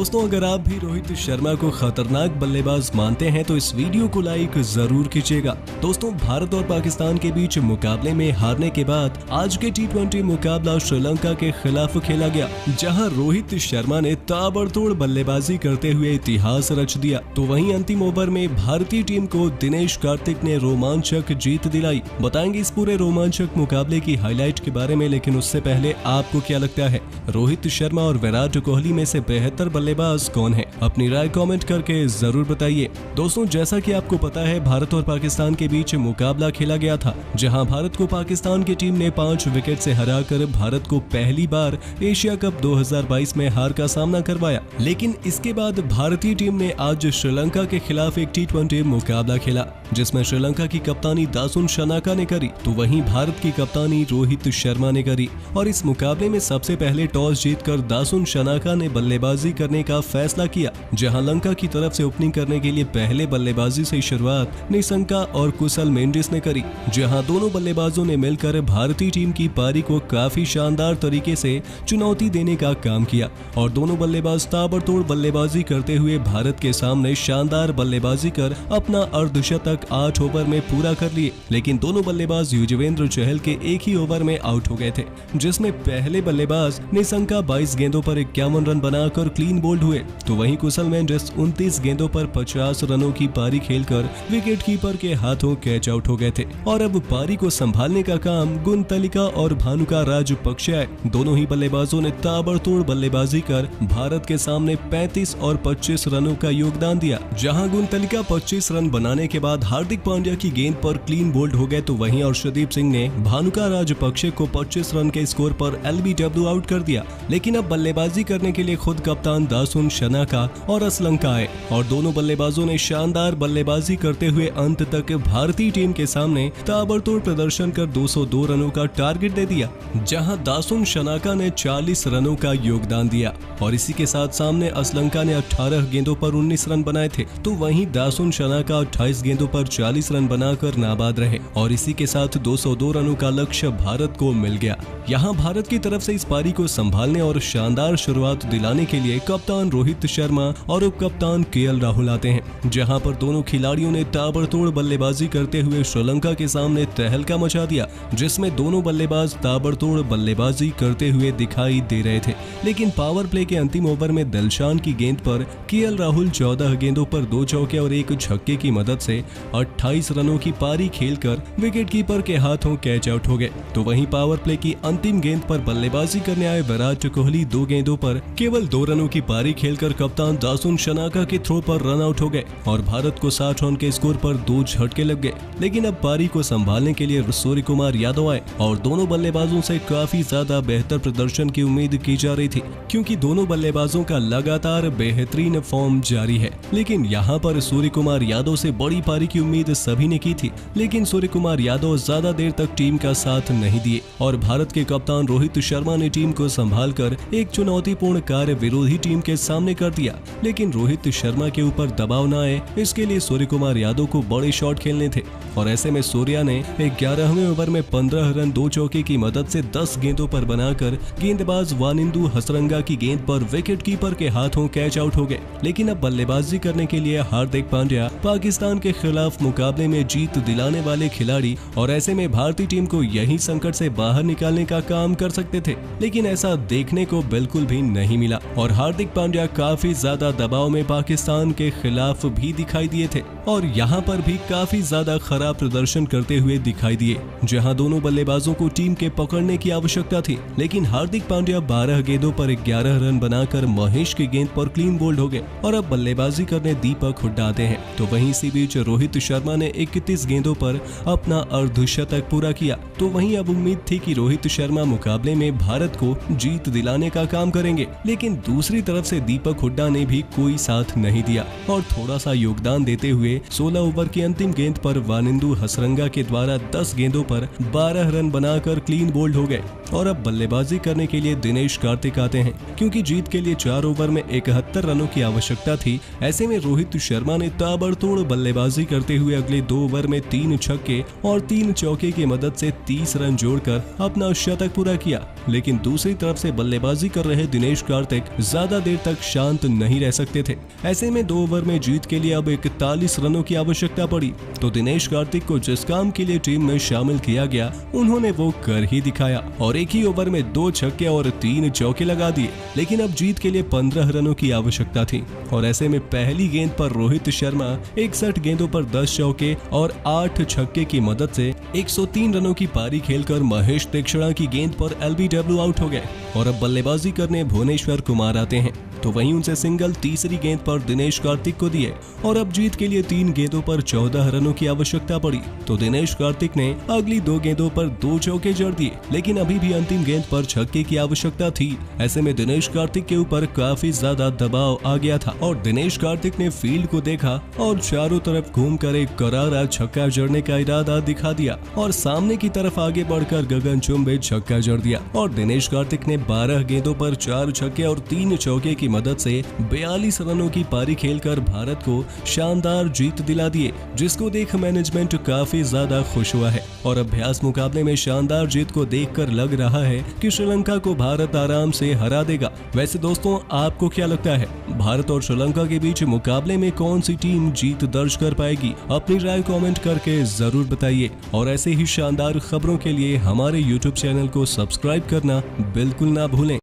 दोस्तों, अगर आप भी रोहित शर्मा को खतरनाक बल्लेबाज मानते हैं तो इस वीडियो को लाइक जरूर कीजिएगा। दोस्तों, भारत और पाकिस्तान के बीच मुकाबले में हारने के बाद आज के T20 मुकाबला श्रीलंका के खिलाफ खेला गया, जहां रोहित शर्मा ने ताबड़तोड़ बल्लेबाजी करते हुए इतिहास रच दिया। तो वहीं अंतिम ओवर में भारतीय टीम को दिनेश कार्तिक ने रोमांचक जीत दिलाई। बताएंगे इस पूरे रोमांचक मुकाबले की हाईलाइट के बारे में, लेकिन उससे पहले आपको क्या लगता है, रोहित शर्मा और विराट कोहली में से बेहतर बल्लेबाज कौन है? अपनी राय कमेंट करके जरूर बताइए। दोस्तों, जैसा कि आपको पता है, भारत और पाकिस्तान के बीच मुकाबला खेला गया था, जहां भारत को पाकिस्तान की टीम ने 5 विकेट से हराकर भारत को पहली बार एशिया कप 2022 में हार का सामना करवाया। लेकिन इसके बाद भारतीय टीम ने आज श्रीलंका के खिलाफ एक T20 मुकाबला खेला, जिसमें श्रीलंका की कप्तानी दासुन शनाका ने करी, तो वहीं भारत की कप्तानी रोहित शर्मा ने करी। और इस मुकाबले में सबसे पहले टॉस जीतकर दासुन शनाका ने बल्लेबाजी करने का फैसला किया, जहां लंका की तरफ से ओपनिंग करने के लिए पहले बल्लेबाजी से शुरुआत निशंका और कुशल मेंडिस ने करी, जहां दोनों बल्लेबाजों ने मिलकर भारतीय टीम की पारी को काफी शानदार तरीके से चुनौती देने का काम किया। और दोनों बल्लेबाज ताबड़तोड़ बल्लेबाजी करते हुए भारत के सामने शानदार बल्लेबाजी कर अपना अर्धशतक 8 ओवर में पूरा कर लिए। लेकिन दोनों बल्लेबाज युजवेंद्र चहल के एक ही ओवर में आउट हो गए थे, जिसमें पहले बल्लेबाज निशंका 22 गेंदों पर 51 रन बनाकर क्लीन बोल्ड हुए, तो वहीं कुशल मेंडिस 29 गेंदों पर 50 रनों की पारी खेलकर विकेट कीपर के हाथों कैच आउट हो गए थे। और अब पारी को संभालने का काम गुणतलिका और भानुका राजपक्षे आए। दोनों ही बल्लेबाजों ने ताबड़तोड़ बल्लेबाजी कर भारत के सामने 35 और 25 रनों का योगदान दिया। जहां गुणतलिका 25 रन बनाने के बाद हार्दिक पांड्या की गेंद पर क्लीन बोल्ड हो गए, तो वहीं अर्शदीप सिंह ने भानुका राजपक्षे को 25 रन के स्कोर पर LBW आउट कर दिया। लेकिन अब बल्लेबाजी करने के लिए खुद कप्तान दासुन शनाका और असलंका आए, और दोनों बल्लेबाजों ने शानदार बल्लेबाजी करते हुए अंत तक भारतीय टीम के सामने ताबड़तोड़ प्रदर्शन कर 202 रनों का टारगेट दे दिया, जहां दासुन शनाका ने 40 रनों का योगदान दिया। और इसी के साथ सामने असलंका ने 18 गेंदों पर 19 रन बनाए थे, तो वहीं दासुन शनाका 28 गेंदों पर 40 रन बनाकर नाबाद रहे, और इसी के साथ 202 रनों का लक्ष्य भारत को मिल गया। यहाँ भारत की तरफ से इस पारी को संभालने और शानदार शुरुआत दिलाने के लिए कप्तान रोहित शर्मा और उप कप्तान KL राहुल आते हैं, जहां पर दोनों खिलाड़ियों ने ताबड़तोड़ बल्लेबाजी करते हुए श्रीलंका के सामने तहलका मचा दिया, जिसमें दोनों बल्लेबाज ताबड़तोड़ बल्लेबाजी करते हुए दिखाई दे रहे थे। लेकिन पावर प्ले के अंतिम ओवर में दिलशान की गेंद पर KL राहुल 14 गेंदों पर 2 चौके और 1 छक्के की मदद से 28 रनों की पारी खेलकर विकेट कीपर के हाथों कैच आउट हो गए। तो वहीं पावर प्ले की अंतिम गेंद पर बल्लेबाजी करने आए विराट कोहली 2 गेंदों पर केवल 2 रनों की पारी खेलकर कप्तान दासुन शनाका के थ्रो पर रन आउट हो गए, और भारत को 60 रन के स्कोर पर 2 झटके लग गए। लेकिन अब पारी को संभालने के लिए सूर्य कुमार यादव आए, और दोनों बल्लेबाजों से काफी ज्यादा बेहतर प्रदर्शन की उम्मीद की जा रही थी, क्योंकि दोनों बल्लेबाजों का लगातार बेहतरीन फॉर्म जारी है। लेकिन यहाँ पर सूर्य कुमार यादव से बड़ी पारी की उम्मीद सभी ने की थी, लेकिन सूर्य कुमार यादव ज्यादा देर तक टीम का साथ नहीं दिए, और भारत के कप्तान रोहित शर्मा ने टीम को संभालकर एक चुनौतीपूर्ण कार्य विरोधी टीम के सामने कर दिया। लेकिन रोहित शर्मा के ऊपर दबाव न आए, इसके लिए सूर्य कुमार यादव को बड़े शॉट खेलने थे, और ऐसे में सूर्या ने 11वें ओवर में 15 रन 2 चौके की मदद से 10 गेंदों पर बनाकर गेंदबाज वानिंदु हसरंगा की गेंद पर विकेट कीपर के हाथों कैच आउट हो गए। लेकिन अब बल्लेबाजी करने के लिए हार्दिक पांड्या पाकिस्तान के खिलाफ मुकाबले में जीत दिलाने वाले खिलाड़ी, और ऐसे में भारतीय टीम को यही संकट से बाहर निकालने का काम कर सकते थे। लेकिन ऐसा देखने को बिल्कुल भी नहीं मिला, और हार्दिक पांड्या काफी ज्यादा दबाव में पाकिस्तान के खिलाफ भी दिखाई दिए थे, और यहाँ पर भी काफी ज्यादा खराब प्रदर्शन करते हुए दिखाई दिए, जहां दोनों बल्लेबाजों को टीम के पकड़ने की आवश्यकता थी। लेकिन हार्दिक पांड्या 12 गेंदों पर 11 रन बनाकर महेश की गेंद पर क्लीन बोल्ड हो गए, और अब बल्लेबाजी करने दीपक हुड्डा आते हैं। तो वहीं इसी बीच रोहित शर्मा ने 31 गेंदों पर अपना अर्धशतक पूरा किया। तो वहीं अब उम्मीद थी कि रोहित शर्मा मुकाबले में भारत को जीत दिलाने का काम करेंगे, लेकिन दूसरी तरफ से दीपक हुड्डा ने भी कोई साथ नहीं दिया, और थोड़ा सा योगदान देते हुए 16 ओवर की अंतिम गेंद पर वानिंदु हसरंगा के द्वारा 10 गेंदों पर 12 रन बनाकर क्लीन बोल्ड हो गए। और अब बल्लेबाजी करने के लिए दिनेश कार्तिक आते हैं, क्योंकि जीत के लिए 4 ओवर में 71 रनों की आवश्यकता थी। ऐसे में रोहित शर्मा ने ताबड़तोड़ बल्लेबाजी करते हुए अगले 2 ओवर में 3 छक्के और 3 चौके की मदद से 30 रन जोड़कर अपना शतक पूरा किया। लेकिन दूसरी तरफ से बल्लेबाजी कर रहे दिनेश कार्तिक ज्यादा देर देर तक शांत नहीं रह सकते थे। ऐसे में 2 ओवर में जीत के लिए अब 41 रनों की आवश्यकता पड़ी तो दिनेश कार्तिक को जिस काम के लिए टीम में शामिल किया गया उन्होंने वो कर ही दिखाया और एक ही ओवर में 2 छक्के और 3 चौके लगा दिए। लेकिन अब जीत के लिए 15 रनों की आवश्यकता थी और ऐसे में पहली गेंद पर रोहित शर्मा 61 गेंदों पर 10 चौके और 8 छक्के की मदद से 103 रनों की पारी खेलकर महेश तीक्षणा की गेंद पर एलबीडब्ल्यू आउट हो गए और अब बल्लेबाजी करने भुवनेश्वर कुमार आते हैं तो वहीं उनसे सिंगल तीसरी गेंद पर दिनेश कार्तिक को दिए और अब जीत के लिए 3 गेंदों पर 14 रनों की आवश्यकता पड़ी तो दिनेश कार्तिक ने अगली 2 गेंदों पर 2 चौके जड़ दिए। लेकिन अभी भी अंतिम गेंद पर छक्के की आवश्यकता थी। ऐसे में दिनेश कार्तिक के ऊपर काफी ज्यादा दबाव आ गया था और दिनेश कार्तिक ने फील्ड को देखा और चारों तरफ घूमकर एक करारा छक्का जड़ने का इरादा दिखा दिया और सामने की तरफ आगे बढ़कर गगनचुंबी छक्का जड़ दिया और दिनेश कार्तिक ने 12 गेंदों पर 4 छक्के और 3 चौके की मदद से 42 रनों की पारी खेलकर भारत को शानदार जीत दिला दिए, जिसको देख मैनेजमेंट काफी ज्यादा खुश हुआ है और अभ्यास मुकाबले में शानदार जीत को देखकर लग रहा है कि श्रीलंका को भारत आराम से हरा देगा। वैसे दोस्तों आपको क्या लगता है, भारत और श्रीलंका के बीच मुकाबले में कौन सी टीम जीत दर्ज कर पाएगी? अपनी राय कमेंट करके जरूर बताइए और ऐसे ही शानदार खबरों के लिए हमारे YouTube चैनल को सब्सक्राइब करना बिल्कुल ना भूलें।